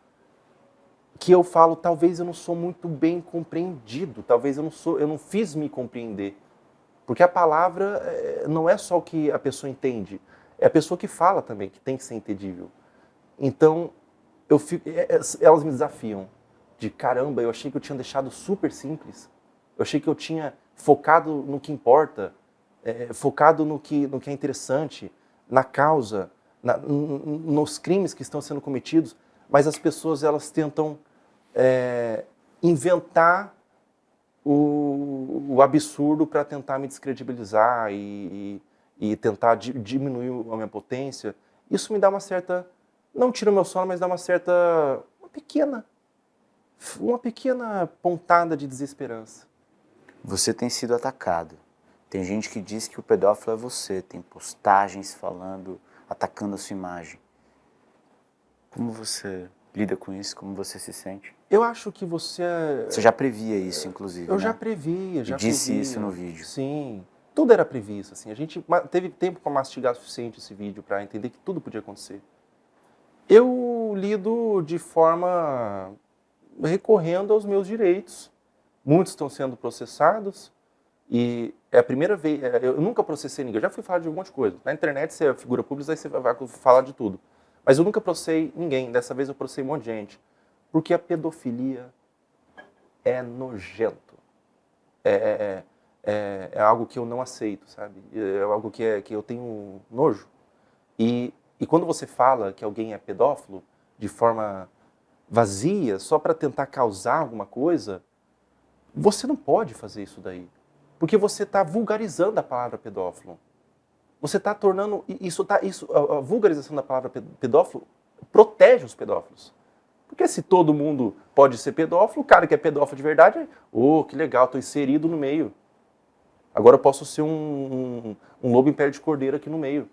que eu falo, talvez eu não sou muito bem compreendido, talvez eu não fiz me compreender. Porque a palavra não é só o que a pessoa entende, é a pessoa que fala também, que tem que ser entendível. Então, elas me desafiam. De caramba, eu achei que eu tinha deixado super simples. Eu achei que eu tinha focado no que importa, focado no que é interessante, na causa, nos crimes que estão sendo cometidos, mas as pessoas elas tentam inventar o absurdo para tentar me descredibilizar e tentar diminuir a minha potência. Isso me dá uma certa, não tira o meu sono, mas dá uma pequena pontada de desesperança. Você tem sido atacado. Tem gente que diz que o pedófilo é você. Tem postagens falando, atacando a sua imagem. Como você lida com isso? Como você se sente? Eu acho que você... Você já previa isso, inclusive, Eu né? já previa, já E disse previa. isso no vídeo. Sim, tudo era previsto. Assim. A gente teve tempo para mastigar o suficiente esse vídeo para entender que tudo podia acontecer. Eu lido de forma recorrendo aos meus direitos. Muitos estão sendo processados e é a primeira vez... Eu nunca processei ninguém. Eu já fui falar de um monte de coisa. Na internet, você é figura pública, aí você vai falar de tudo. Mas eu nunca processei ninguém. Dessa vez eu processei um monte de gente. Porque a pedofilia é nojento. É algo que eu não aceito, sabe? É algo que eu tenho nojo. E quando você fala que alguém é pedófilo de forma vazia, só para tentar causar alguma coisa, você não pode fazer isso daí. Porque você está vulgarizando a palavra pedófilo. Você está tornando... a vulgarização da palavra pedófilo protege os pedófilos. Porque se todo mundo pode ser pedófilo, o cara que é pedófilo de verdade, que legal, estou inserido no meio. Agora eu posso ser um lobo em pele de cordeiro aqui no meio.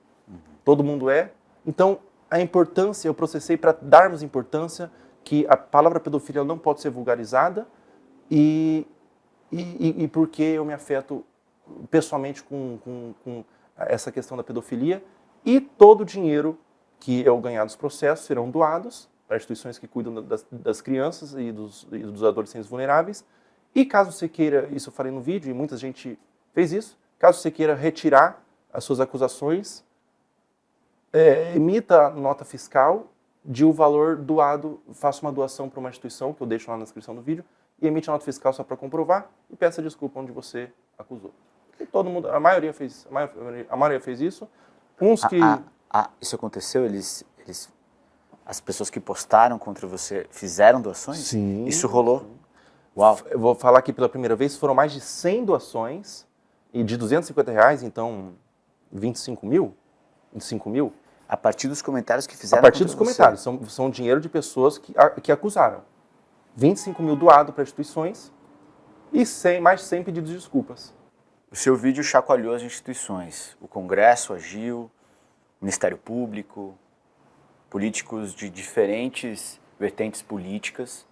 Todo mundo é. Então, a importância, eu processei para darmos importância que a palavra pedofilia não pode ser vulgarizada e porque eu me afeto pessoalmente com essa questão da pedofilia e todo o dinheiro que eu ganhar dos processos serão doados para instituições que cuidam das crianças e dos adolescentes vulneráveis. E caso você queira, isso eu falei no vídeo e muita gente fez isso, caso você queira retirar as suas acusações, emita a nota fiscal de o valor doado, faça uma doação para uma instituição, que eu deixo lá na descrição do vídeo, e emite a nota fiscal só para comprovar e peça desculpa onde você acusou. E todo mundo, a maioria fez isso. Uns que... Isso aconteceu? As pessoas que postaram contra você fizeram doações? Sim. Isso rolou? Uau. Eu vou falar aqui pela primeira vez, foram mais de 100 doações, e de R$250, então 25 mil? A partir dos comentários que fizeram A partir dos contra comentários, são dinheiro de pessoas que acusaram. 25 mil doado para instituições e mais de 100 pedidos de desculpas. O seu vídeo chacoalhou as instituições. O Congresso agiu, o Ministério Público, políticos de diferentes vertentes políticas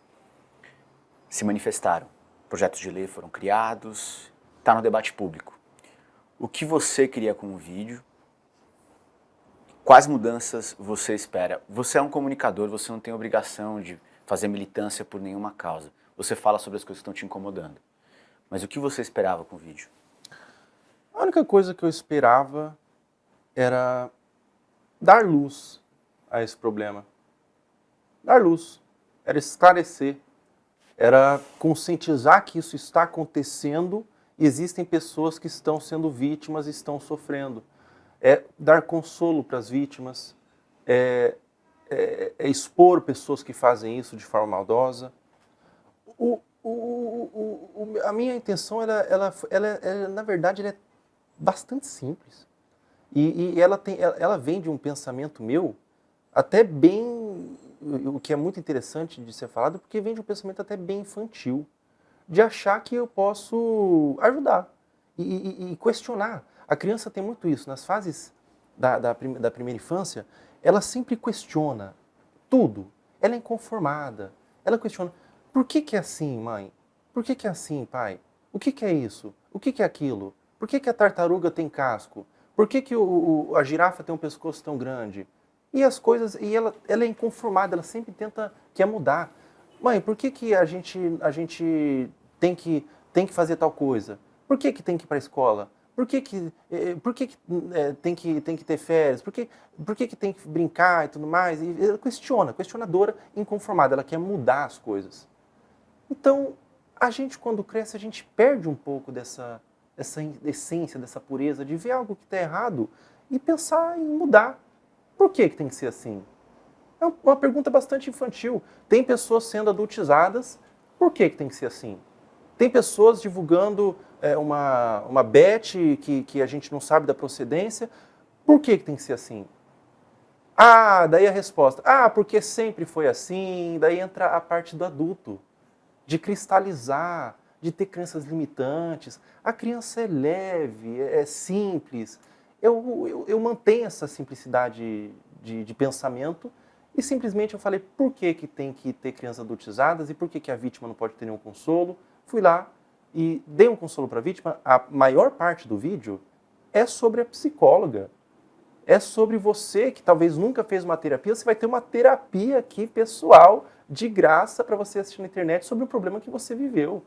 se manifestaram. Projetos de lei foram criados, está no debate público. O que você queria com o vídeo? Quais mudanças você espera? Você é um comunicador, você não tem obrigação de fazer militância por nenhuma causa. Você fala sobre as coisas que estão te incomodando. Mas o que você esperava com o vídeo? A única coisa que eu esperava era dar luz a esse problema. Dar luz. Era esclarecer. Era conscientizar que isso está acontecendo e existem pessoas que estão sendo vítimas e estão sofrendo. É dar consolo para as vítimas, expor pessoas que fazem isso de forma maldosa. A minha intenção, na verdade, ela é bastante simples. E ela vem de um pensamento meu, até bem, o que é muito interessante de ser falado, porque vem de um pensamento até bem infantil, de achar que eu posso ajudar e questionar. A criança tem muito isso. Nas fases da primeira infância, ela sempre questiona tudo. Ela é inconformada. Ela questiona, por que é assim, mãe? Por que é assim, pai? O que é isso? O que é aquilo? Por que a tartaruga tem casco? Por que a girafa tem um pescoço tão grande? E as coisas, ela é inconformada, ela sempre quer mudar. Mãe, por que que a gente tem que fazer tal coisa? Por que que tem que ir para a escola? Por que que tem que ter férias? Por que que tem que brincar e tudo mais? E ela questionadora, inconformada, ela quer mudar as coisas. Então, a gente quando cresce, a gente perde um pouco dessa essência, dessa pureza, de ver algo que está errado e pensar em mudar. Por que que tem que ser assim? É uma pergunta bastante infantil. Tem pessoas sendo adultizadas, por que que tem que ser assim? Tem pessoas divulgando uma bet que a gente não sabe da procedência, por que que tem que ser assim? Ah, daí a resposta, porque sempre foi assim, daí entra a parte do adulto, de cristalizar, de ter crenças limitantes. A criança é leve, é simples. Eu mantenho essa simplicidade de pensamento e simplesmente eu falei por que que tem que ter crianças adultizadas e por que que a vítima não pode ter nenhum consolo. Fui lá e dei um consolo para a vítima. A maior parte do vídeo é sobre a psicóloga. É sobre você que talvez nunca fez uma terapia. Você vai ter uma terapia aqui pessoal, de graça, para você assistir na internet sobre o problema que você viveu.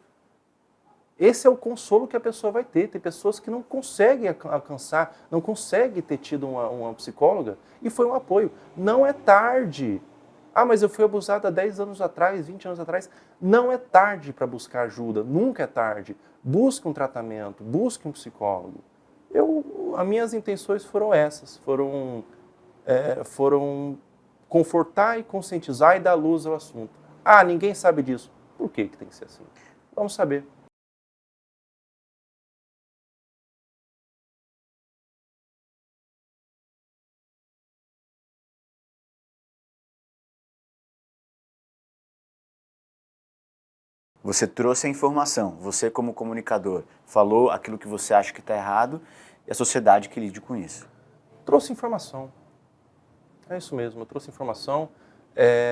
Esse é o consolo que a pessoa vai ter. Tem pessoas que não conseguem alcançar, não conseguem ter tido uma psicóloga e foi um apoio. Não é tarde. Mas eu fui abusado há 10 anos atrás, 20 anos atrás. Não é tarde para buscar ajuda, nunca é tarde. Busque um tratamento, busque um psicólogo. As minhas intenções foram essas, foram confortar e conscientizar e dar luz ao assunto. Ninguém sabe disso. Por que que tem que ser assim? Vamos saber. Você trouxe a informação, você como comunicador falou aquilo que você acha que está errado e a sociedade que lide com isso. Trouxe informação. É isso mesmo, eu trouxe informação.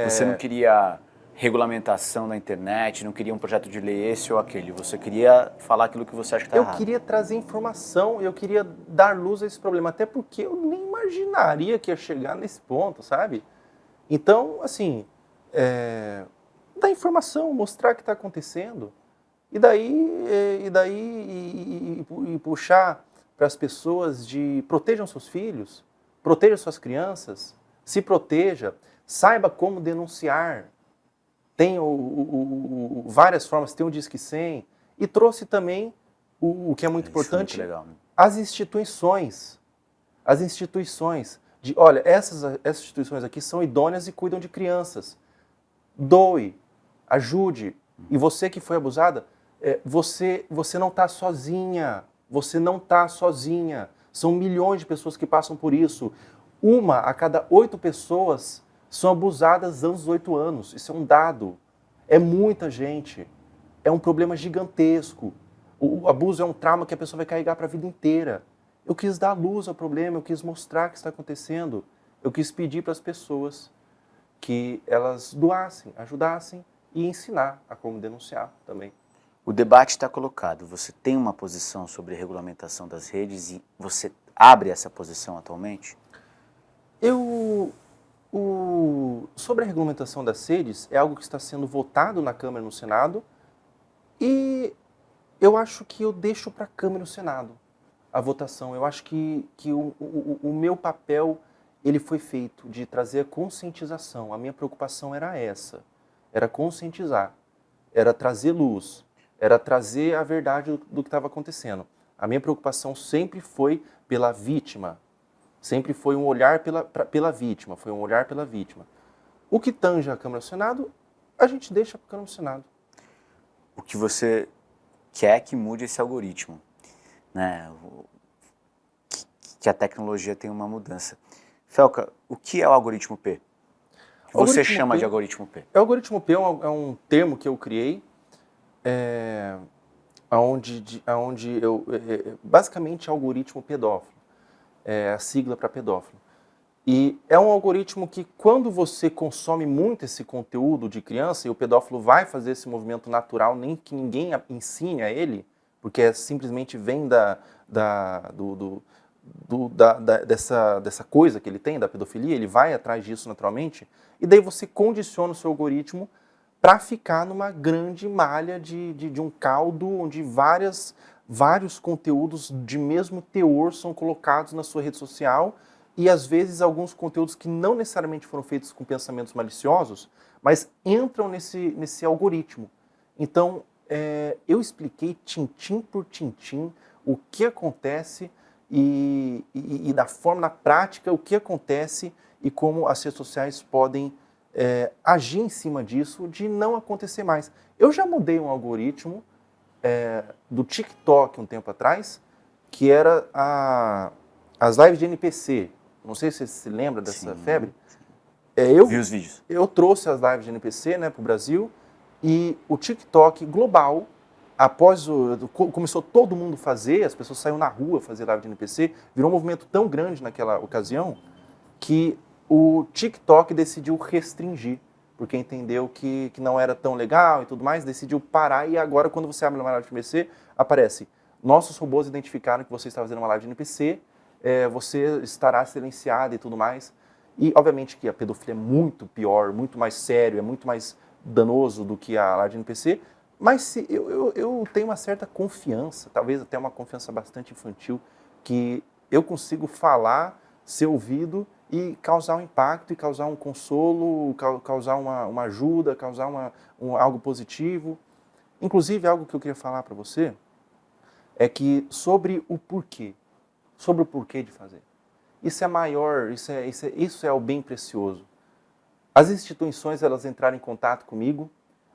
Você não queria regulamentação da internet, não queria um projeto de lei esse ou aquele, você queria falar aquilo que você acha que está errado. Eu queria trazer informação, eu queria dar luz a esse problema, até porque eu nem imaginaria que ia chegar nesse ponto, sabe? Então, assim, dar informação, mostrar o que está acontecendo, e puxar para as pessoas de protejam seus filhos, protejam suas crianças, se proteja, saiba como denunciar. Tem várias formas, tem o Disque 100, e trouxe também o que é muito importante, muito legal, né? as instituições. As instituições. Olha, essas instituições aqui são idôneas e cuidam de crianças. Doe, ajude. E você que foi abusada, você não está sozinha. Você não está sozinha. São milhões de pessoas que passam por isso. 1 a cada 8 pessoas são abusadas antes dos 8 anos. Isso é um dado. É muita gente. É um problema gigantesco. O abuso é um trauma que a pessoa vai carregar para a vida inteira. Eu quis dar luz ao problema, eu quis mostrar o que está acontecendo. Eu quis pedir para as pessoas que elas doassem, ajudassem e ensinar a como denunciar também. O debate está colocado. Você tem uma posição sobre a regulamentação das redes e você abre essa posição atualmente? Sobre a regulamentação das redes, é algo que está sendo votado na Câmara e no Senado, e eu acho que eu deixo para a Câmara e no Senado a votação. Eu acho que o meu papel ele foi feito de trazer a conscientização. A minha preocupação era essa, era conscientizar, era trazer luz, era trazer a verdade do que estava acontecendo. A minha preocupação sempre foi pela vítima, sempre foi um olhar pela vítima, foi um olhar pela vítima. O que tange a Câmara e o Senado, a gente deixa para a Câmara e o Senado. O que você quer que mude esse algoritmo, né? Que a tecnologia tem uma mudança. Felca, o que é o algoritmo P? O que você chama de algoritmo P? O algoritmo P é um termo que eu criei, basicamente algoritmo pedófilo, é a sigla para pedófilo. E é um algoritmo que quando você consome muito esse conteúdo de criança, e o pedófilo vai fazer esse movimento natural, nem que ninguém ensine a ele, porque simplesmente vem dessa coisa que ele tem, da pedofilia, ele vai atrás disso naturalmente, e daí você condiciona o seu algoritmo para ficar numa grande malha de um caldo onde vários conteúdos de mesmo teor são colocados na sua rede social e às vezes alguns conteúdos que não necessariamente foram feitos com pensamentos maliciosos, mas entram nesse algoritmo. Então, eu expliquei tintim por tintim o que acontece e da forma, na prática, o que acontece e como as redes sociais podem agir em cima disso de não acontecer mais. Eu já mudei um algoritmo do TikTok um tempo atrás, que era as lives de NPC. Não sei se você se lembra dessa febre. Eu vi os vídeos. Eu trouxe as lives de NPC, né, para o Brasil, e o TikTok global, começou todo mundo fazer, as pessoas saíram na rua fazer live de NPC, virou um movimento tão grande naquela ocasião que o TikTok decidiu restringir, porque entendeu que não era tão legal e tudo mais, decidiu parar e agora quando você abre uma live de NPC, aparece: nossos robôs identificaram que você está fazendo uma live de NPC, você estará silenciado e tudo mais. E obviamente que a pedofilia é muito pior, muito mais sério, é muito mais danoso do que a live de NPC, mas eu tenho uma certa confiança, talvez até uma confiança bastante infantil, que eu consigo falar, ser ouvido e causar um impacto, e causar um consolo, causar uma ajuda, causar algo positivo. Inclusive, algo que eu queria falar para você é que sobre o porquê de fazer. Isso é maior, isso é o bem precioso. As instituições, elas entraram em contato comigo,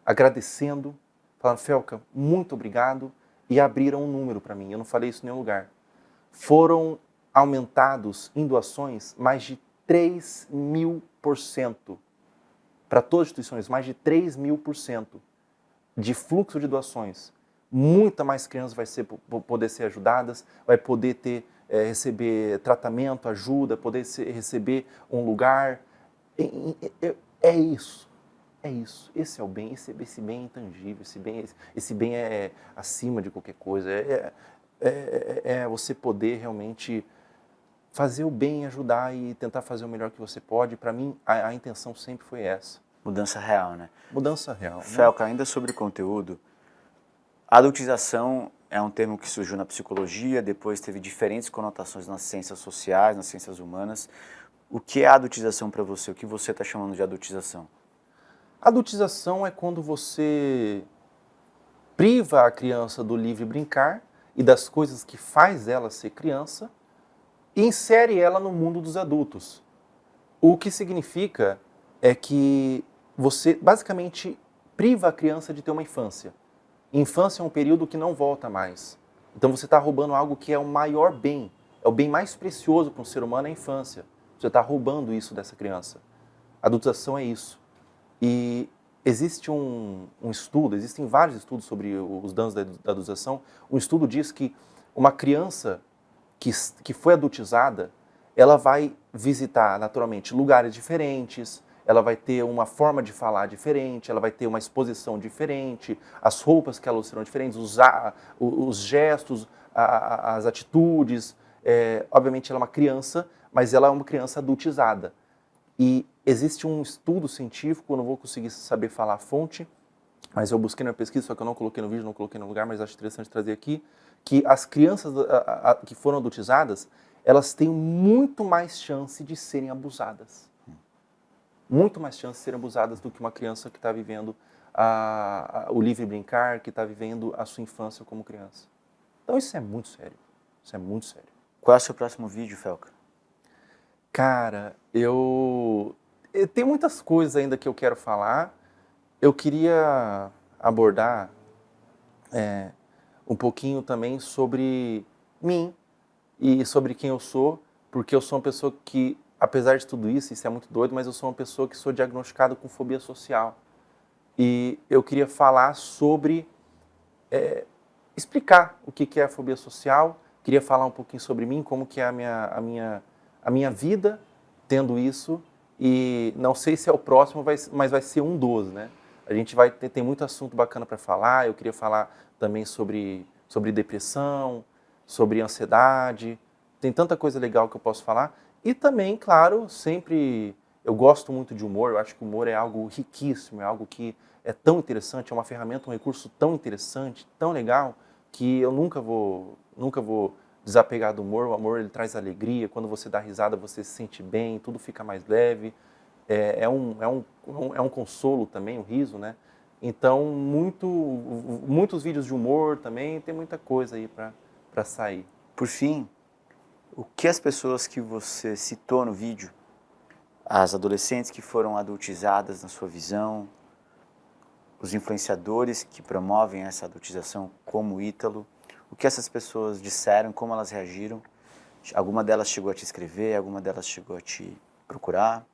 agradecendo, falando: Felca, muito obrigado, e abriram um número para mim. Eu não falei isso em nenhum lugar. Foram aumentados em doações mais de 3.000%. Para todas as instituições, mais de 3.000% de fluxo de doações. Muita mais crianças poder ser ajudadas, vai poder receber tratamento, ajuda, poder receber um lugar. É isso. Esse é o bem, esse bem é intangível, esse bem é acima de qualquer coisa. É você poder realmente fazer o bem, ajudar e tentar fazer o melhor que você pode. Para mim, a intenção sempre foi essa. Mudança real, né? Mudança real. Felca, ainda sobre conteúdo, a adultização é um termo que surgiu na psicologia, depois teve diferentes conotações nas ciências sociais, nas ciências humanas. O que é a adultização para você? O que você está chamando de adultização? Adultização é quando você priva a criança do livre brincar e das coisas que faz ela ser criança e insere ela no mundo dos adultos. O que significa é que você basicamente priva a criança de ter uma infância. Infância é um período que não volta mais. Então você está roubando algo que é o maior bem, é o bem mais precioso para um ser humano, é a infância. Você está roubando isso dessa criança. A adultização é isso. E existe um estudo, existem vários estudos sobre os danos da adultização. Um estudo diz que uma criança que foi adultizada, ela vai visitar naturalmente lugares diferentes, ela vai ter uma forma de falar diferente, ela vai ter uma exposição diferente, as roupas que ela serão diferentes, os gestos, as atitudes. Obviamente ela é uma criança, mas ela é uma criança adultizada. E existe um estudo científico, eu não vou conseguir saber falar a fonte, mas eu busquei na pesquisa, só que eu não coloquei no vídeo, não coloquei no lugar, mas acho interessante trazer aqui, que as crianças que foram adultizadas, elas têm muito mais chance de serem abusadas. Muito mais chance de serem abusadas do que uma criança que está vivendo o livre brincar, que está vivendo a sua infância como criança. Então isso é muito sério. Isso é muito sério. Qual é o seu próximo vídeo, Felca? Cara, eu tenho muitas coisas ainda que eu quero falar. Eu queria abordar um pouquinho também sobre mim e sobre quem eu sou, porque eu sou uma pessoa que, apesar de tudo isso é muito doido, mas eu sou uma pessoa que sou diagnosticado com fobia social. E eu queria falar sobre, explicar o que é a fobia social, queria falar um pouquinho sobre mim, como que é a minha vida tendo isso, e não sei se é o próximo, mas vai ser um dos, né? A gente vai ter muito assunto bacana para falar. Eu queria falar também sobre depressão, sobre ansiedade. Tem tanta coisa legal que eu posso falar. E também, claro, sempre eu gosto muito de humor. Eu acho que o humor é algo riquíssimo, é algo que é tão interessante, é uma ferramenta, um recurso tão interessante, tão legal, que eu nunca vou desapegar do humor. O amor, ele traz alegria, quando você dá risada você se sente bem, tudo fica mais leve, é um consolo também, o riso, né? Então, muitos vídeos de humor também, tem muita coisa aí para sair. Por fim, o que as pessoas que você citou no vídeo, as adolescentes que foram adultizadas na sua visão, os influenciadores que promovem essa adultização como o Ítalo, o que essas pessoas disseram, como elas reagiram? Alguma delas chegou a te escrever, alguma delas chegou a te procurar?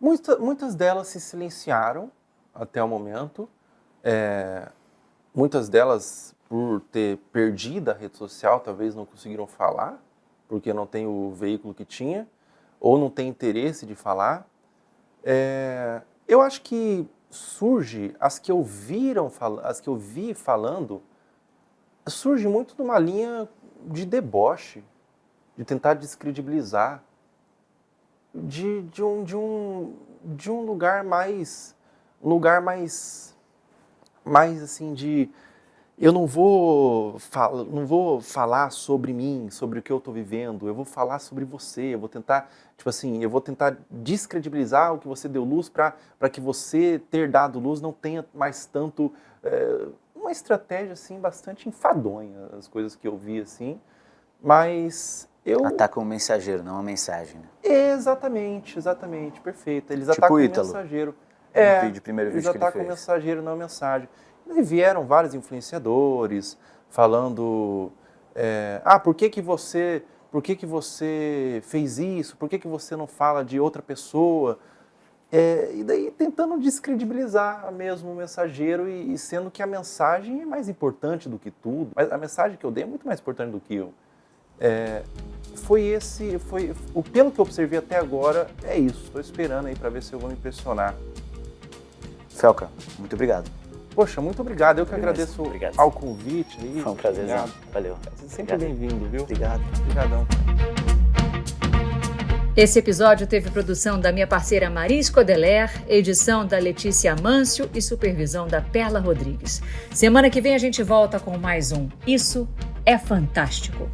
Muitas delas se silenciaram até o momento. Muitas delas, por ter perdido a rede social, talvez não conseguiram falar, porque não tem o veículo que tinha, ou não tem interesse de falar. Eu acho que surge, as que eu vi falando, surge muito numa linha de deboche, de tentar descredibilizar, de um lugar mais assim, de eu não vou falar sobre mim, sobre o que eu estou vivendo, eu vou falar sobre você, eu vou tentar, eu vou tentar descredibilizar o que você deu luz para que você ter dado luz não tenha mais tanto, uma estratégia assim bastante enfadonha, as coisas que eu vi assim, mas Atacam o mensageiro, não a mensagem, né? Exatamente, perfeito. Eles tipo atacam o Ítalo. mensageiro. Primeiro vídeo eles que ele atacam fez. o mensageiro, não a mensagem. E vieram vários influenciadores falando, por que você fez isso? Por que você não fala de outra pessoa? E daí tentando descredibilizar mesmo o mensageiro e sendo que a mensagem é mais importante do que tudo. Mas a mensagem que eu dei é muito mais importante do que eu. Pelo que eu observei até agora, é isso. Estou esperando aí para ver se eu vou me impressionar. Felca, muito obrigado. Poxa, muito obrigado. Eu que agradeço ao convite. Aí. Foi um prazerzão. Valeu. Você é sempre bem-vindo, viu? Obrigado. Obrigadão. Esse episódio teve produção da minha parceira Maria Scodeler, edição da Letícia Amâncio e supervisão da Perla Rodrigues. Semana que vem a gente volta com mais um Isso é Fantástico.